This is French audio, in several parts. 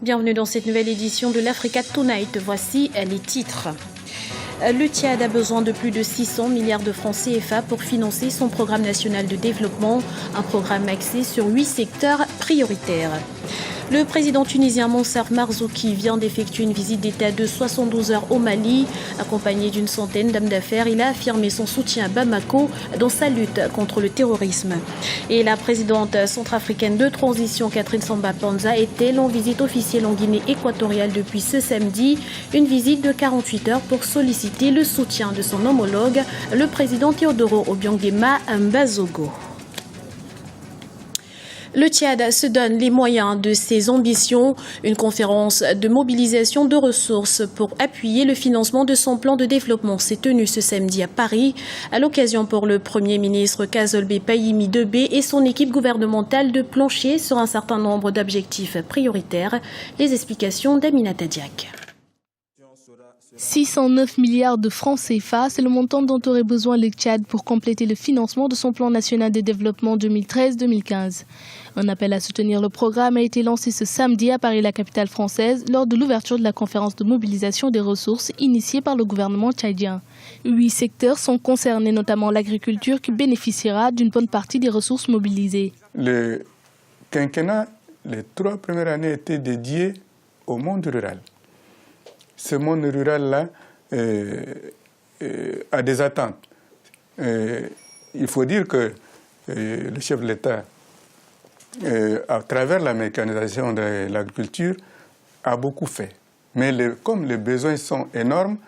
Bienvenue dans cette nouvelle édition de l'Africa Tonight. Voici les titres. Le Tchad a besoin de plus de 600 milliards de francs CFA pour financer son programme national de développement, un programme axé sur 8 secteurs prioritaires. Le président tunisien Monsef Marzouki vient d'effectuer une visite d'État de 72 heures au Mali. Accompagné d'une centaine d'hommes d'affaires, il a affirmé son soutien à Bamako dans sa lutte contre le terrorisme. Et la présidente centrafricaine de transition Catherine Samba-Panza est-elle en visite officielle en Guinée équatoriale depuis ce samedi. Une visite de 48 heures pour solliciter le soutien de son homologue, le président Teodoro Obiang-Nguema Mbazogo. Le Tchad se donne les moyens de ses ambitions. Une conférence de mobilisation de ressources pour appuyer le financement de son plan de développement s'est tenue ce samedi à Paris. À l'occasion pour le Premier ministre Kazolbe Payimi Debé et son équipe gouvernementale de plancher sur un certain nombre d'objectifs prioritaires. Les explications d'Aminata Diak. 609 milliards de francs CFA, c'est le montant dont aurait besoin le Tchad pour compléter le financement de son plan national de développement 2013-2015. Un appel à soutenir le programme a été lancé ce samedi à Paris, la capitale française, lors de l'ouverture de la conférence de mobilisation des ressources initiée par le gouvernement tchadien. 8 secteurs sont concernés, notamment l'agriculture qui bénéficiera d'une bonne partie des ressources mobilisées. Le quinquennat, les 3 premières années étaient dédiées au monde rural. Ce monde rural-là a des attentes. Il faut dire que le chef de l'État, à travers la mécanisation de l'agriculture, a beaucoup fait. Mais comme les besoins sont énormes,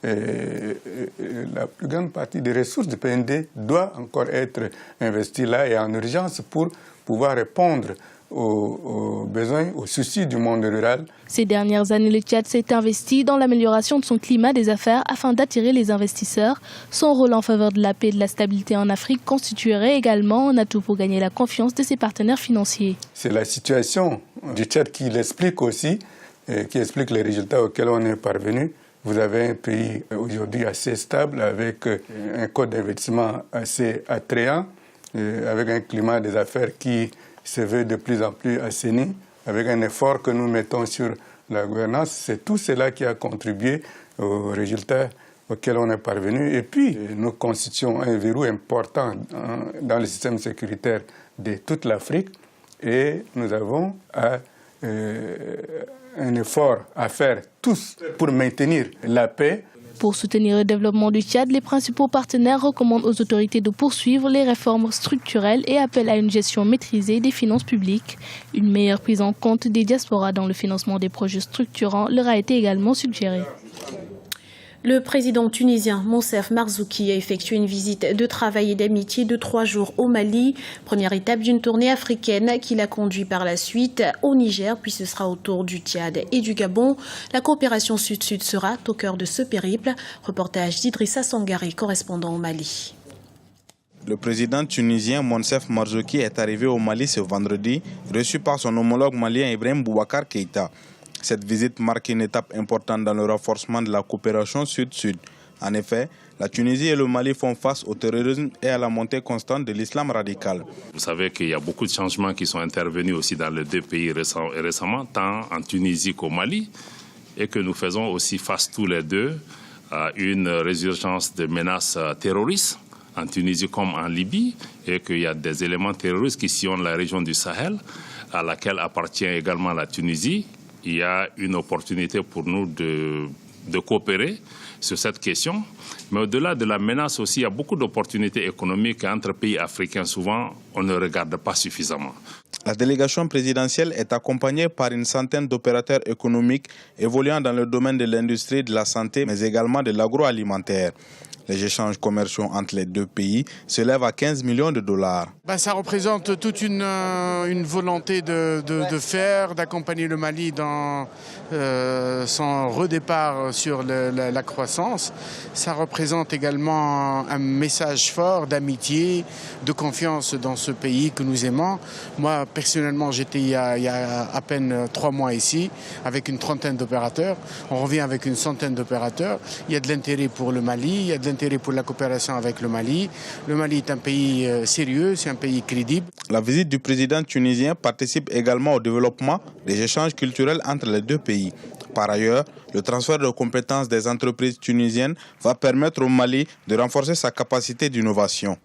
la plus grande partie des ressources du PND doit encore être investie là et en urgence pour pouvoir répondre aux besoins, aux soucis du monde rural. Ces dernières années, le Tchad s'est investi dans l'amélioration de son climat des affaires afin d'attirer les investisseurs. Son rôle en faveur de la paix et de la stabilité en Afrique constituerait également un atout pour gagner la confiance de ses partenaires financiers. C'est la situation du Tchad qui l'explique aussi, qui explique les résultats auxquels on est parvenu. Vous avez un pays aujourd'hui assez stable, avec un code d'investissement assez attrayant, avec un climat des affaires qui se veut de plus en plus assaini, avec un effort que nous mettons sur la gouvernance. C'est tout cela qui a contribué aux résultats auxquels on est parvenu. Et puis, nous constituons un verrou important dans le système sécuritaire de toute l'Afrique et nous avons un effort à faire tous pour maintenir la paix. Pour soutenir le développement du Tchad, les principaux partenaires recommandent aux autorités de poursuivre les réformes structurelles et appellent à une gestion maîtrisée des finances publiques. Une meilleure prise en compte des diasporas dans le financement des projets structurants leur a été également suggérée. Le président tunisien Monsef Marzouki a effectué une visite de travail et d'amitié de 3 jours au Mali, première étape d'une tournée africaine qu'il a conduit par la suite au Niger, puis ce sera au tour du Tchad et du Gabon. La coopération sud-sud sera au cœur de ce périple. Reportage d'Idrissa Sangari, correspondant au Mali. Le président tunisien Monsef Marzouki est arrivé au Mali ce vendredi, reçu par son homologue malien Ibrahim Boubacar Keïta. Cette visite marque une étape importante dans le renforcement de la coopération sud-sud. En effet, la Tunisie et le Mali font face au terrorisme et à la montée constante de l'islam radical. Vous savez qu'il y a beaucoup de changements qui sont intervenus aussi dans les 2 pays récemment, tant en Tunisie qu'au Mali, et que nous faisons aussi face tous les deux à une résurgence de menaces terroristes en Tunisie comme en Libye, et qu'il y a des éléments terroristes qui sillonnent la région du Sahel, à laquelle appartient également la Tunisie. Il y a une opportunité pour nous de coopérer sur cette question. Mais au-delà de la menace aussi, il y a beaucoup d'opportunités économiques entre pays africains. Souvent, on ne regarde pas suffisamment. La délégation présidentielle est accompagnée par une centaine d'opérateurs économiques évoluant dans le domaine de l'industrie, de la santé, mais également de l'agroalimentaire. Les échanges commerciaux entre les 2 pays s'élèvent à 15 millions de dollars. Ça représente toute une volonté d'accompagner le Mali dans son redépart sur la croissance. Ça représente également un message fort d'amitié, de confiance dans ce pays que nous aimons. Moi, personnellement, j'étais il y a à peine 3 mois ici, avec une trentaine d'opérateurs. On revient avec une centaine d'opérateurs. Il y a de l'intérêt pour le Mali, il y a de d'intérêt pour la coopération avec le Mali. Le Mali est un pays sérieux, c'est un pays crédible. La visite du président tunisien participe également au développement des échanges culturels entre les deux pays. Par ailleurs, le transfert de compétences des entreprises tunisiennes va permettre au Mali de renforcer sa capacité d'innovation.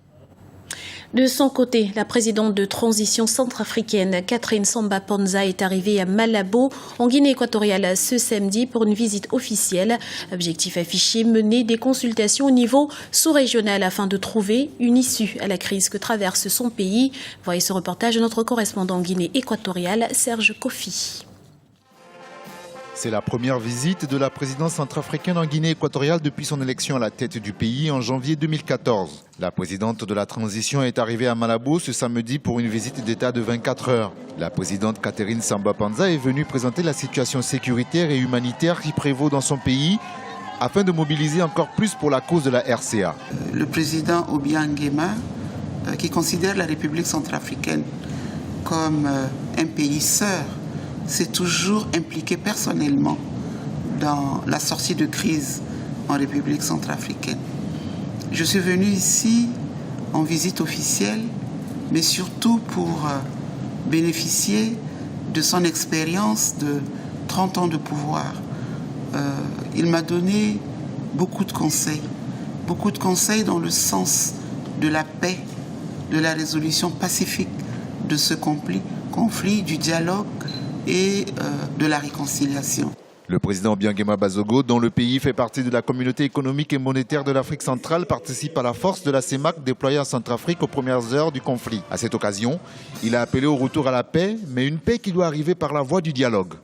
De son côté, la présidente de transition centrafricaine, Catherine Samba-Panza, est arrivée à Malabo, en Guinée équatoriale, ce samedi pour une visite officielle. Objectif affiché, mener des consultations au niveau sous-régional afin de trouver une issue à la crise que traverse son pays. Voyez ce reportage de notre correspondant en Guinée équatoriale, Serge Kofi. C'est la première visite de la présidence centrafricaine en Guinée équatoriale depuis son élection à la tête du pays en janvier 2014. La présidente de la transition est arrivée à Malabo ce samedi pour une visite d'État de 24 heures. La présidente Catherine Samba-Panza est venue présenter la situation sécuritaire et humanitaire qui prévaut dans son pays afin de mobiliser encore plus pour la cause de la RCA. Le président Obiang Nguema, qui considère la République centrafricaine comme un pays sœur, s'est toujours impliqué personnellement dans la sortie de crise en République centrafricaine. Je suis venu ici en visite officielle, mais surtout pour bénéficier de son expérience de 30 ans de pouvoir. Il m'a donné beaucoup de conseils dans le sens de la paix, de la résolution pacifique de ce conflit, du dialogue et de la réconciliation. Le président Obiang Nguema Bazogo, dont le pays fait partie de la communauté économique et monétaire de l'Afrique centrale, participe à la force de la CEMAC déployée en Centrafrique aux premières heures du conflit. À cette occasion, il a appelé au retour à la paix, mais une paix qui doit arriver par la voie du dialogue.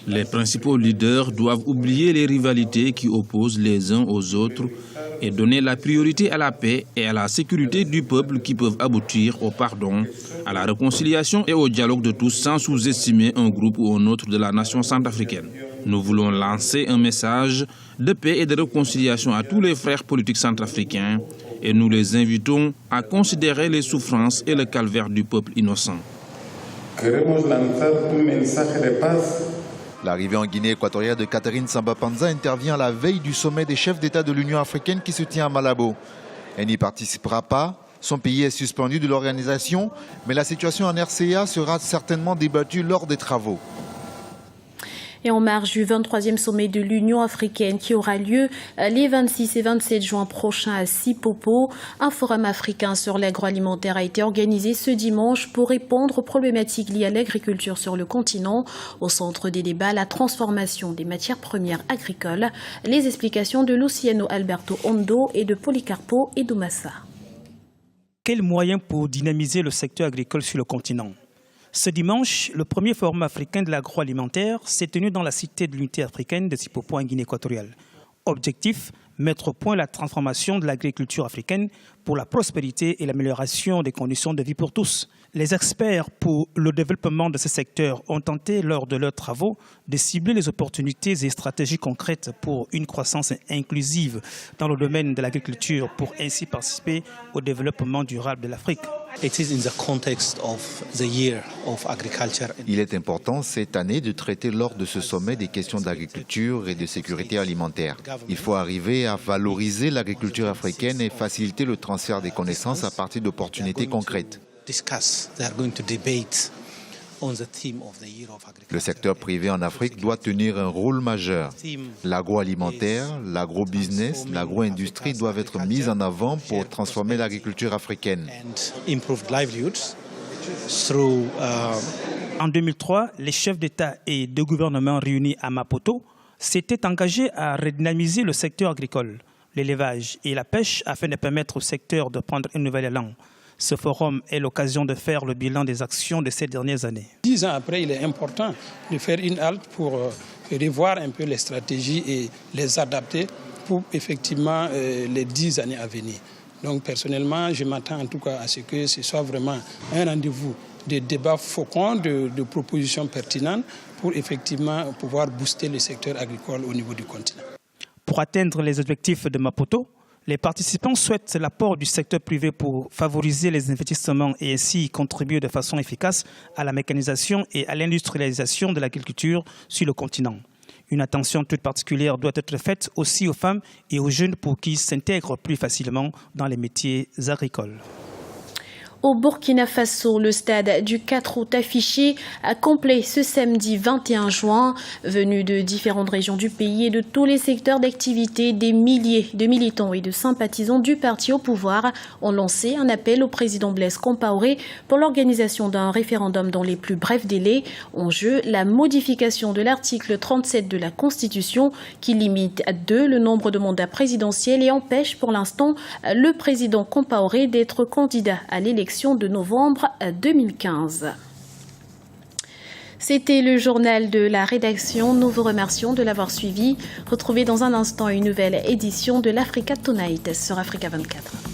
Les principaux leaders doivent oublier les rivalités qui opposent les uns aux autres et donner la priorité à la paix et à la sécurité du peuple qui peuvent aboutir au pardon, à la réconciliation et au dialogue de tous sans sous-estimer un groupe ou un autre de la nation centrafricaine. Nous voulons lancer un message de paix et de réconciliation à tous les frères politiques centrafricains et nous les invitons à considérer les souffrances et le calvaire du peuple innocent. L'arrivée en Guinée équatoriale de Catherine Samba-Panza intervient à la veille du sommet des chefs d'État de l'Union africaine qui se tient à Malabo. Elle n'y participera pas. Son pays est suspendu de l'organisation, mais la situation en RCA sera certainement débattue lors des travaux. Et en marge du 23e sommet de l'Union africaine qui aura lieu les 26 et 27 juin prochains à Sipopo, un forum africain sur l'agroalimentaire a été organisé ce dimanche pour répondre aux problématiques liées à l'agriculture sur le continent. Au centre des débats, la transformation des matières premières agricoles. Les explications de Luciano Alberto Ondo et de Policarpo Edoumassa. Quels moyens pour dynamiser le secteur agricole sur le continent ? Ce dimanche, le premier forum africain de l'agroalimentaire s'est tenu dans la cité de l'unité africaine de Sipopo en Guinée équatoriale. Objectif, mettre au point la transformation de l'agriculture africaine pour la prospérité et l'amélioration des conditions de vie pour tous. Les experts pour le développement de ce secteur ont tenté lors de leurs travaux de cibler les opportunités et stratégies concrètes pour une croissance inclusive dans le domaine de l'agriculture pour ainsi participer au développement durable de l'Afrique. Il est important cette année de traiter lors de ce sommet des questions d'agriculture et de sécurité alimentaire. Il faut arriver à valoriser l'agriculture africaine et faciliter le transfert des connaissances à partir d'opportunités concrètes. Le secteur privé en Afrique doit tenir un rôle majeur. L'agroalimentaire, l'agrobusiness, l'agro-industrie doivent être mis en avant pour transformer l'agriculture africaine. En 2003, les chefs d'État et de gouvernement réunis à Maputo s'étaient engagés à redynamiser le secteur agricole, l'élevage et la pêche afin de permettre au secteur de prendre un nouvel élan. Ce forum est l'occasion de faire le bilan des actions de ces dernières années. 10 ans après, il est important de faire une halte pour revoir un peu les stratégies et les adapter pour effectivement les 10 années à venir. Donc personnellement, je m'attends en tout cas à ce que ce soit vraiment un rendez-vous de débats féconds, de propositions pertinentes pour effectivement pouvoir booster le secteur agricole au niveau du continent. Pour atteindre les objectifs de Maputo, les participants souhaitent l'apport du secteur privé pour favoriser les investissements et ainsi contribuer de façon efficace à la mécanisation et à l'industrialisation de l'agriculture sur le continent. Une attention toute particulière doit être faite aussi aux femmes et aux jeunes pour qu'ils s'intègrent plus facilement dans les métiers agricoles. Au Burkina Faso, le stade du 4 août affiché complet ce samedi 21 juin. Venus de différentes régions du pays et de tous les secteurs d'activité, des milliers de militants et de sympathisants du parti au pouvoir ont lancé un appel au président Blaise Compaoré pour l'organisation d'un référendum dans les plus brefs délais. En jeu, la modification de l'article 37 de la Constitution qui limite à 2 le nombre de mandats présidentiels et empêche pour l'instant le président Compaoré d'être candidat à l'élection de novembre 2015. C'était le journal de la rédaction. Nous vous remercions de l'avoir suivi. Retrouvez dans un instant une nouvelle édition de l'Africa Tonight sur Africa 24.